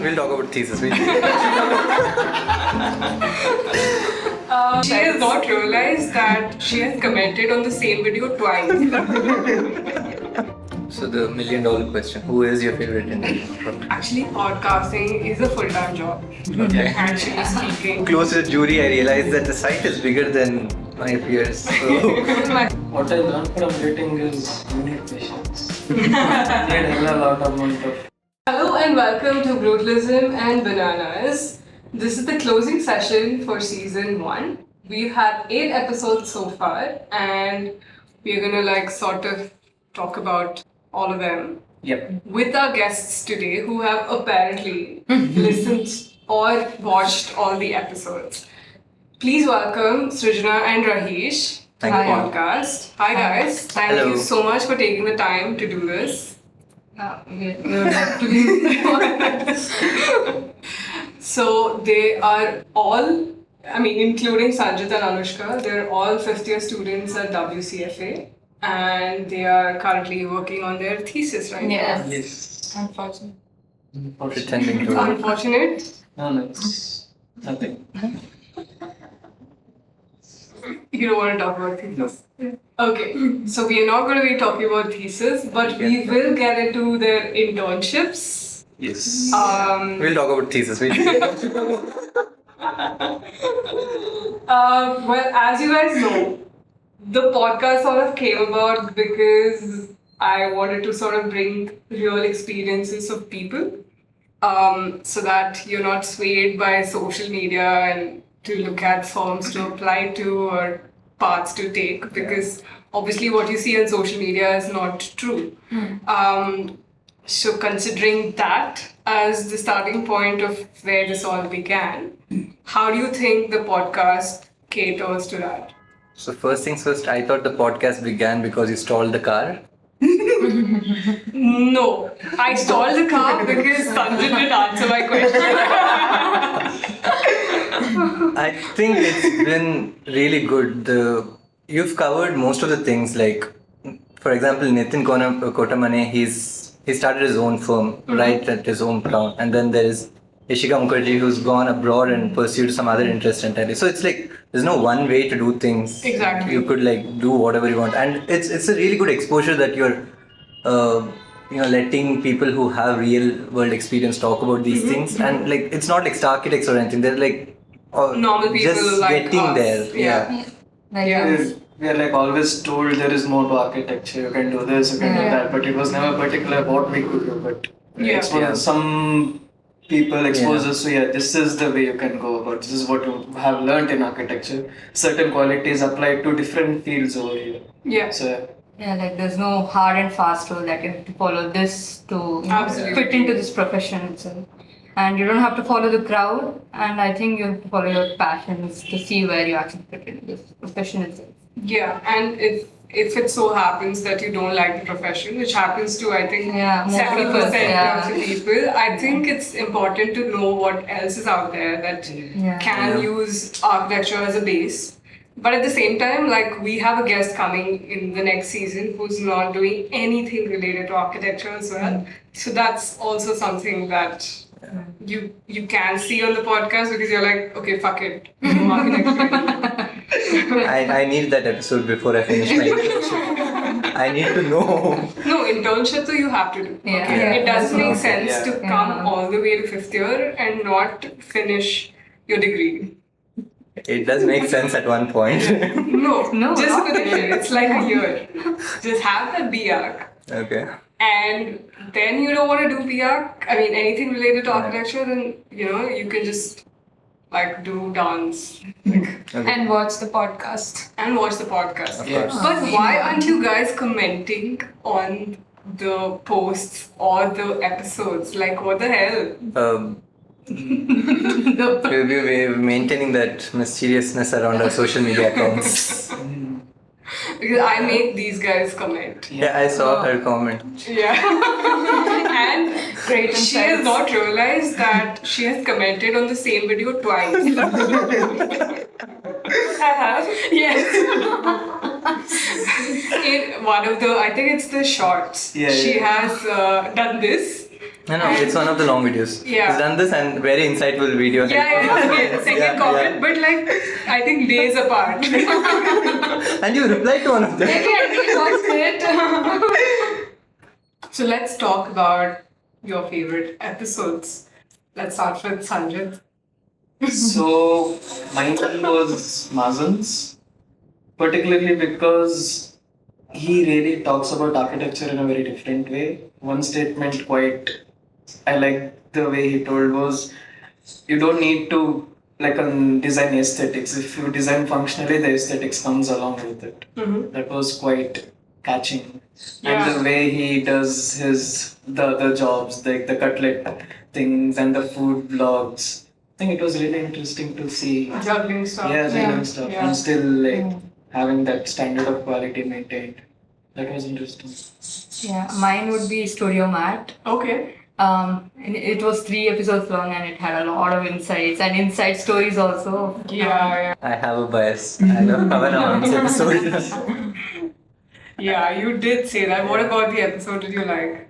We'll talk about thesis. She has not realized that she has commented on the same video twice. So the $1,000,000 question: who is your favorite intern? Actually, podcasting is a full-time job. Okay. Actually speaking. Close to the jury, I realized that the site is bigger than my peers. So What I learned from dating is you need patience. You need a lot of amount of. Hello and welcome to Brutalism and Bananas. This is the closing session for season 1. We've had 8 episodes so far, and we're gonna sort of talk about all of them. Yep. With our guests today who have apparently listened or watched all the episodes. Please welcome Srujana and Raheesh to the Thank you. podcast. Hi guys, thank Hello. you so much for taking the time to do this. We would like to be So they are all, including Sanjit and Anushka, they're all 5th year students at WCFA and they are currently working on their thesis right Yes. now. Yes. Unfortunately. pretending It's to. unfortunate. No, it's nothing. You don't want to talk about thesis. Okay, so we are not going to be talking about thesis, but we will get into their internships. Yes. Um, We'll talk about thesis. Well, as you guys know, the podcast sort of came about because I wanted to sort of bring real experiences of people, so that you're not swayed by social media and to look at firms to apply to or paths to take, because obviously what you see on social media is not true. So considering that as the starting point of where this all began, how do you think the podcast caters to that? So first things first, I thought the podcast began because you stalled the car. No, I stalled the car because Sanjit didn't answer my question. I think it's been really good. You've covered most of the things. Like, for example, Nitin Kotamane, he started his own firm right at his hometown, and then there is Ishika Mukherjee, who's gone abroad and pursued some other interest entirely. So it's like there's no one way to do things. Exactly. You could do whatever you want, and it's a really good exposure that you're letting people who have real world experience talk about these things, and it's not like star architects or anything. They're like Normal people just like getting us. there. Yeah. Like Yeah. We are always told there is more to architecture. You can do this, you can do that, but it was never particular what we could do. But Yeah. some people expose us to this is the way you can go about. This is what you have learned in architecture. Certain qualities apply to different fields over here. Yeah. So there's no hard and fast rule that you have to follow this to Absolutely. fit into this profession itself. And you don't have to follow the crowd, and I think you have to follow your passions to see where you actually fit into this profession itself. Yeah, and if it so happens that you don't like the profession, which happens to I think Most 70% people, of the people, I think it's important to know what else is out there that can use architecture as a base. But at the same time, we have a guest coming in the next season who's not doing anything related to architecture as well. So that's also something that you can see on the podcast, because you're like, okay, fuck it, no architecture. I need that episode before I finish my internship. I need to know. No, internship though you have to do. Yeah. Okay. Yeah. It doesn't make Okay. sense to come all the way to 5th year and not finish your degree. It does make sense at one point. No, just not finish it. It's like a year. Just have that BArch. Okay. And then you don't want to do BArch, anything related to architecture, then you can just do dance And watch the podcast. and watch the podcast. Of course. But why aren't you guys commenting on the posts or the episodes? What the hell? We're maintaining that mysteriousness around our social media accounts. Because I make these guys comment. Yeah, I saw her comment. Yeah. And Great she has insights. not realized that she has commented on the same video twice. I have. Yes. In one of the, I think it's the shorts. Yeah, She yeah. has done this. No, it's one of the long videos. Yeah. He's done this and very insightful video. Okay, second comment, but like, I think days apart. And you replied to one of them. Maybe I rewatched it. So let's talk about your favorite episodes. Let's start with Sanjit. So mine was Mazen's, particularly because he really talks about architecture in a very different way. One statement I like the way he told was, you don't need to design aesthetics. If you design functionally, the aesthetics comes along with it. Mm-hmm. That was quite catching. Yeah. And the way he does the other jobs, like the cutlet things and the food vlogs. I think it was really interesting to see. Juggling stuff. Yeah, juggling stuff. Yeah. And still having that standard of quality maintained. That was interesting. Yeah, mine would be Studio Mat. Okay. And it was 3 episodes long and it had a lot of insights and inside stories also. Yeah. I have a bias. I love Pavan Aman's episode. Yeah, you did say that. What about the episode did you like?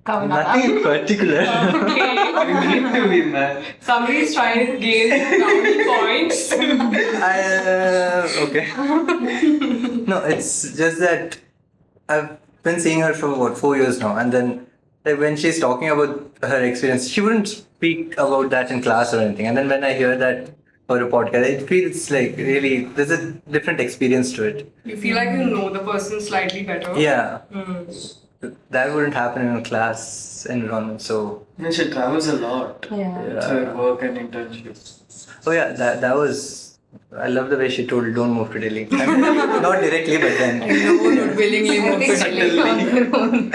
Nothing in particular. Okay. You need to be mad. Somebody's trying to gain brownie points. Okay. No, it's just that I've been seeing her for 4 years now, and then when she's talking about her experience, she wouldn't speak about that in class or anything. And then when I hear that for a podcast, it feels like really there's a different experience to it. You feel like you know the person slightly better. Yeah, Mm. that wouldn't happen in a class environment. So And she travels a lot Yeah. with her work and internships. oh yeah, that was. I love the way she told, "Don't move to Delhi." I mean, not directly, but then. No one would willingly move to Delhi on their own.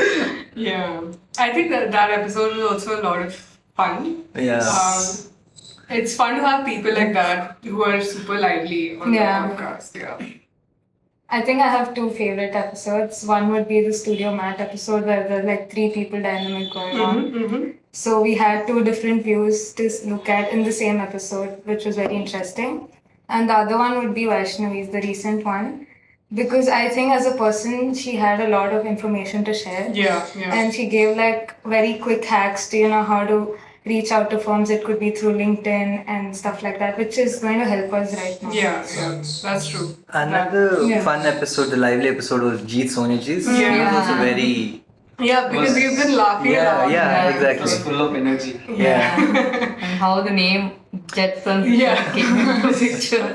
Yeah. I think that episode was also a lot of fun. Yeah. It's fun to have people like that who are super lively on Yeah. the podcast. Yeah. I think I have 2 favorite episodes. One would be the Studio Mat episode where there's like 3 people dynamic going on. Mm-hmm. So we had 2 different views to look at in the same episode, which was very interesting. And the other one would be Vaishnavi's, the recent one. Because I think as a person, she had a lot of information to share. Yeah. And she gave like very quick hacks to, how to reach out to firms. It could be through LinkedIn and stuff like that, which is going to help us right now. Yeah, that's true. Another Yeah. fun episode, the lively episode was Jeet Soneji's. She was also very. Yeah, because Was- we've been laughing a lot. Yeah, It was exactly. full of energy. Yeah. And how the name Jetsons Yeah. came into the picture.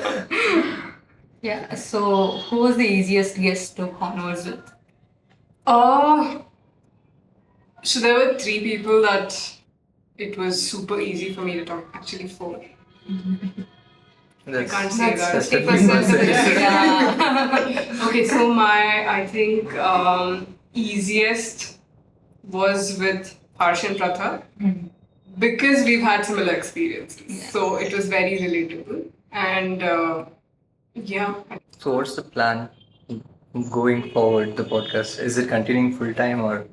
Yeah, so who was the easiest guest to converse with? So there were 3 people that it was super easy for me to talk. Actually, 4. I can't say that. that's 50%. 50%. Yeah. Okay, so I think easiest was with Harsh and Pratha because we've had similar experiences. Yeah. So it was very relatable. And yeah. So, what's the plan going forward? The podcast, is it continuing full time or?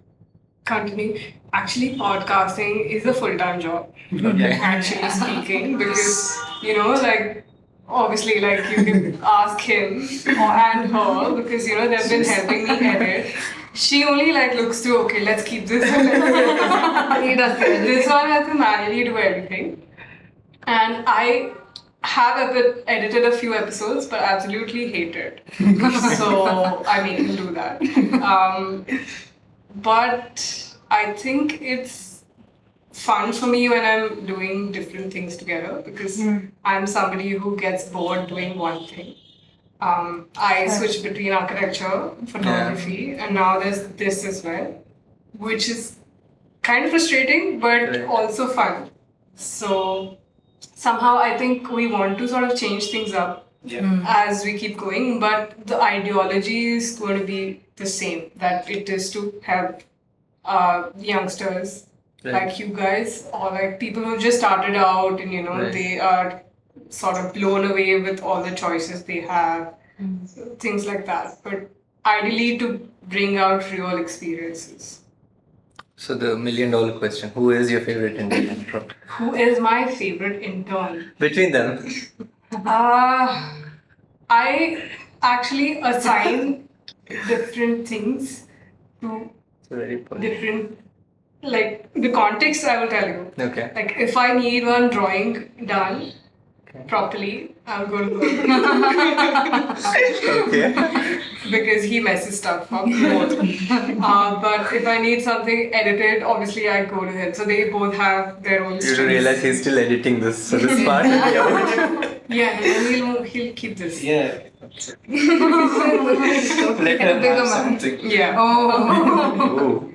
Continuing. Actually, podcasting is a full-time job. Okay. Actually speaking, because obviously, you can ask him and her because they've been helping me edit. She only looks through. Okay, let's keep this. He does This one has to manually do everything, and I have edited a few episodes, but absolutely hate it. So I made him do that. But I think it's fun for me when I'm doing different things together because I'm somebody who gets bored doing one thing. I switch between architecture, photography, and now there's this as well, which is kind of frustrating but Right. also fun. So somehow I think we want to sort of change things up Yeah. as we keep going, but the ideology is going to be the same, that it is to help youngsters Right. like you guys or people who just started out and Right. they are sort of blown away with all the choices they have, things like that. But ideally to bring out real experiences. So the $1 million question: who is your favorite Indian? Who is my favorite intern? Between them. I actually assign different things to It's very funny. different like the context, I will tell you. Okay. Like if I need one drawing done properly, I'll go to him Okay. because he messes stuff up more. But if I need something edited, obviously I go to him. So they both have their own You strengths. do realize he's still editing this, so this part will be out. Yeah, and he'll keep this. Yeah. Let And him bigger have man. something. Yeah. Oh.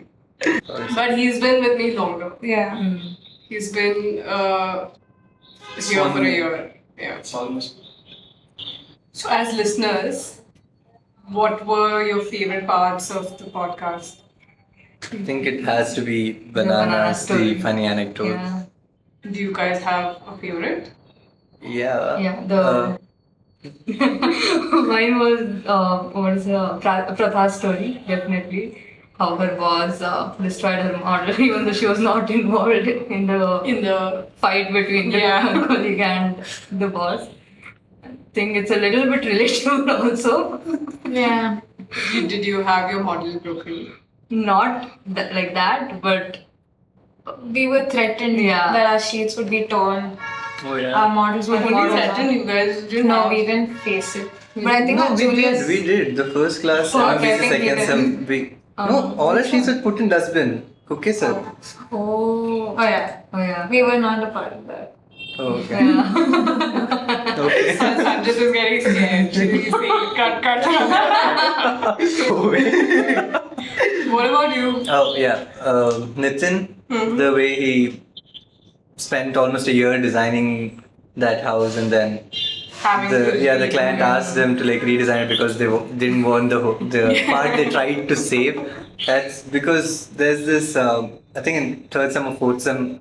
But he's been with me longer. Yeah. He's been here for a year. Yeah. It's almost. So, as listeners, what were your favorite parts of the podcast? I think it has to be banana bananas, story. the funny anecdote. Yeah. Do you guys have a favorite? Yeah. Yeah, the mine was Pratha's story, definitely. How her boss destroyed her model, even though she was not involved in the fight between the Yeah. colleague and the boss. I think it's a little bit relatable also. Yeah. Did you have your model broken? Not like that, but We were threatened Yeah. that our sheets would be torn, Oh yeah. our models would Who be threatened you guys? Didn't No, have- we didn't face it. But I think No, our we juniors. did. We did. The first class, Oh, and okay, I the think we second did. sem. No, all our sheets were put in dustbin. Okay, sir. oh, Oh yeah. oh yeah. We were not a part of that. Oh, okay. Yeah. Okay. Sanjit is getting scared. He's saying, cut. What about you? Oh yeah, Nitin. The way he spent almost a year designing that house, and then Having to the client asked them to like redesign it because they didn't want the part they tried to save. That's because there's this I think in third sem or fourth sem,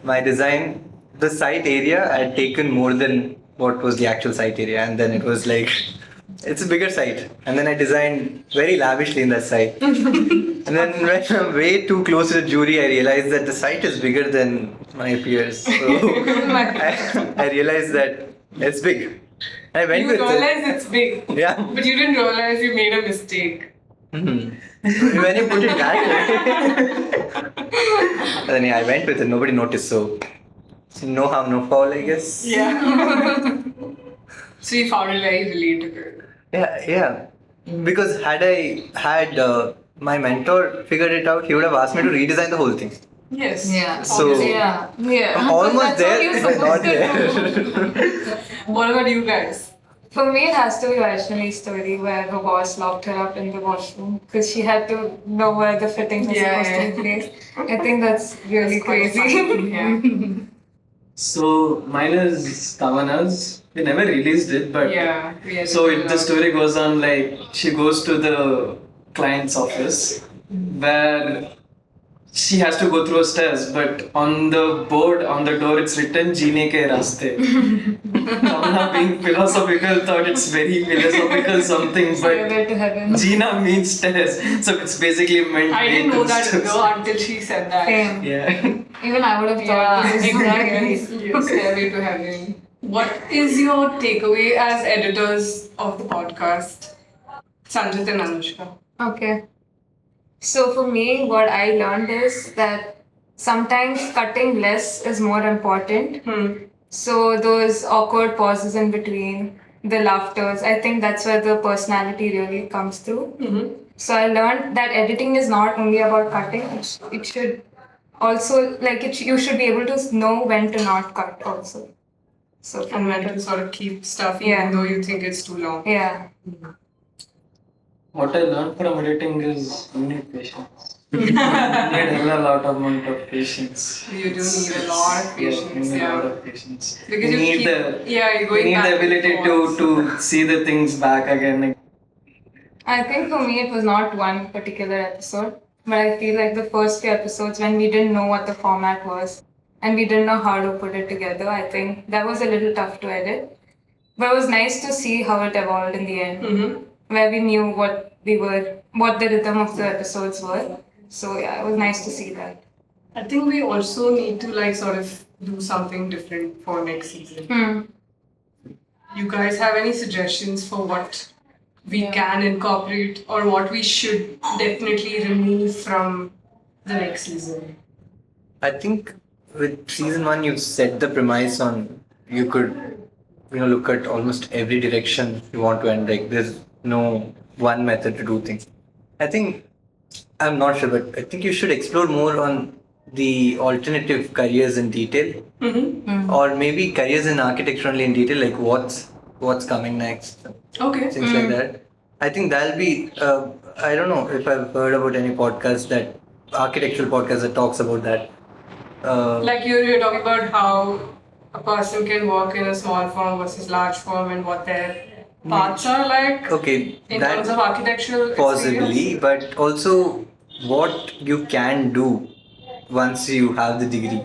my design, the site area I had taken more than what was the actual site area, and then it was like it's a bigger site, and then I designed very lavishly in that site. And then when I'm way too close to the jury, I realized that the site is bigger than my peers. So I realized that it's big. I went You with realize it's big, it. Yeah. but you didn't realize you made a mistake. When you put it that way, then yeah, I went with it. Nobody noticed, so no harm, no foul, I guess. Yeah. So you found it very relatable. Yeah. Because had I had my mentor figured it out, he would have asked me to redesign the whole thing. Yes. Yeah. So Yeah. Yeah. I'm almost That's what there, you're but not supposed there. What about you guys? For me, it has to be Vaishnavi's story where her boss locked her up in the washroom because she had to know where the fittings were Yeah, supposed to be placed. I think that's really That's quite crazy. funny, Yeah. So mine is Kavana's. We never released it, but Yeah. we had so to the story goes on like she goes to the client's office where she has to go through stairs, but on the board on the door it's written "Jeene ke raste." Kavana being philosophical thought it's very philosophical something, but Stairway to heaven. Jeena means stairs, so it's basically meant. I didn't know that vehicles. though until she said that. Same. Yeah. Even I would have thought Yeah, this is exactly. really- Yes, stairway to heaven. What is your takeaway as editors of the podcast, Sanjit and Anushka? Okay. So for me, what I learned is that sometimes cutting less is more important. So those awkward pauses in between, the laughters, I think that's where the personality really comes through. So I learned that editing is not only about cutting, it should also, you should be able to know when to not cut also. So for And me, when to that's- sort of keep stuff Yeah. even though you think it's too long. yeah. What I learned from editing is you need patience. You need a lot amount of patience. You do need a lot of patience, You need yeah. a lot of patience. Because you you need keep- the yeah, you're going you need back the and ability forth. to see the things back again. I think for me it was not one particular episode, but I feel like the first few episodes when we didn't know what the format was and we didn't know how to put it together, I think that was a little tough to edit. But it was nice to see how it evolved in the end, where we knew what the rhythm of the episodes were. So yeah, it was nice to see that. I think we also need to sort of do something different for next season. You guys have any suggestions for what we can incorporate or what we should definitely remove from the next season? I think with season 1, you set the premise on you could, look at almost every direction you want to, and like there's no one method to do things. I think I'm not sure, but I think you should explore more on the alternative careers in detail, or maybe careers in architecture only in detail, like what's coming next, Okay. things like that. I think that'll be. I don't know if I've heard about any podcast that architectural podcast that talks about that. Like you're talking about how a person can work in a small firm versus large firm and what their paths are like Okay, in that terms of architectural possibly, experience. but also what you can do once you have the degree,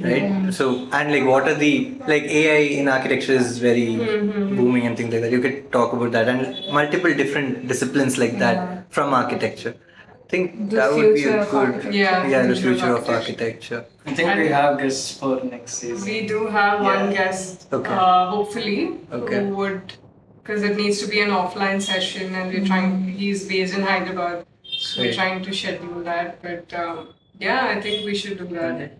right? So, and like what are the, like AI in architecture is very booming and things like that. You could talk about that and multiple different disciplines like that from architecture. I think The that would be future a of good, architecture. yeah, the future of architecture. I think we have guests for next season. We do have one guest, Okay. hopefully, Okay. who would, because it needs to be an offline session and we're trying, he's based in Hyderabad, so we're Sweet. trying to schedule that. But yeah, I think we should do that.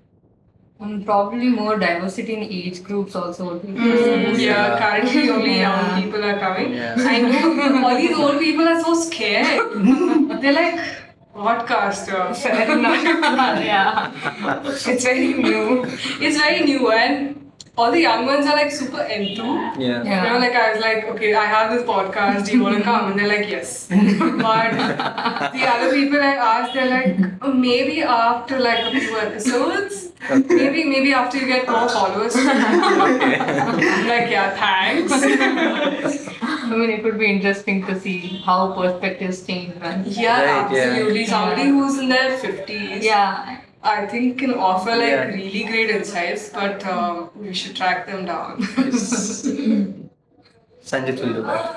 And probably more diversity in age groups also would be Yeah, Yeah. currently only young people are coming. Yeah. I know all these old people are so scared. They're like, what caste? Fair enough. yeah. It's very new. It's very new and all the young ones are like super into. Yeah. Yeah. You know, like I was like, okay, I have this podcast, do you want to come? And they're like, yes. But the other people I asked, they're like, oh, maybe after like a few episodes, maybe after you get more followers. I'm like, yeah, thanks. I mean, it would be interesting to see how perspectives change. And Yeah, Right, yeah. absolutely. Somebody who's in their 50s, yeah. I think can offer like Yeah. really great insights, but we should track them down. Sanjit will do that.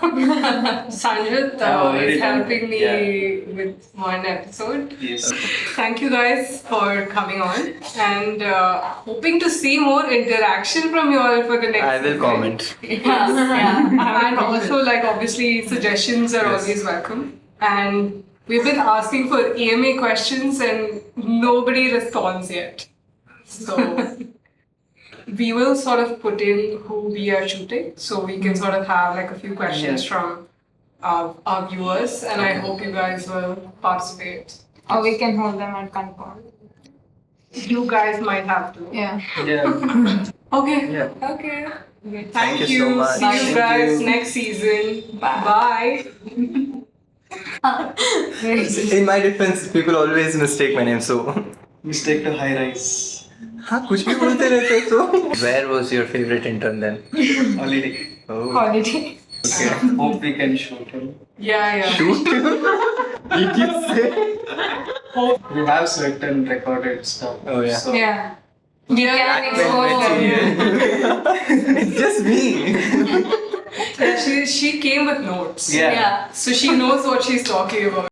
Sanjit I've already is done helping me it, with one episode. Yes. Thank you guys for coming on and hoping to see more interaction from you all for the next I will season. comment. Yeah. And also, like, obviously, suggestions are always welcome. And we've been asking for EMA questions and nobody responds yet. So we will sort of put in who we are shooting so we can sort of have like a few questions from our viewers. And I hope you guys will participate. Or we can hold them at gunpoint. You guys might have to. Yeah. Yeah. Okay. Yeah. Okay. Thank you so much. See you Thank guys you. next season. Bye. In my defense, people always mistake my name, so. Mistake to high rise. हाँ कुछ भी बोलते रहते हो तो. Where was your favorite intern then? Holiday. Oh. Holiday. Hope we can shoot him. Yeah. Shoot. Did you say? We have certain recorded stuff. Oh, yeah. So Yeah. Yeah. Can expose them. It's just me. Yeah, she came with notes. yeah. So she knows what she's talking about.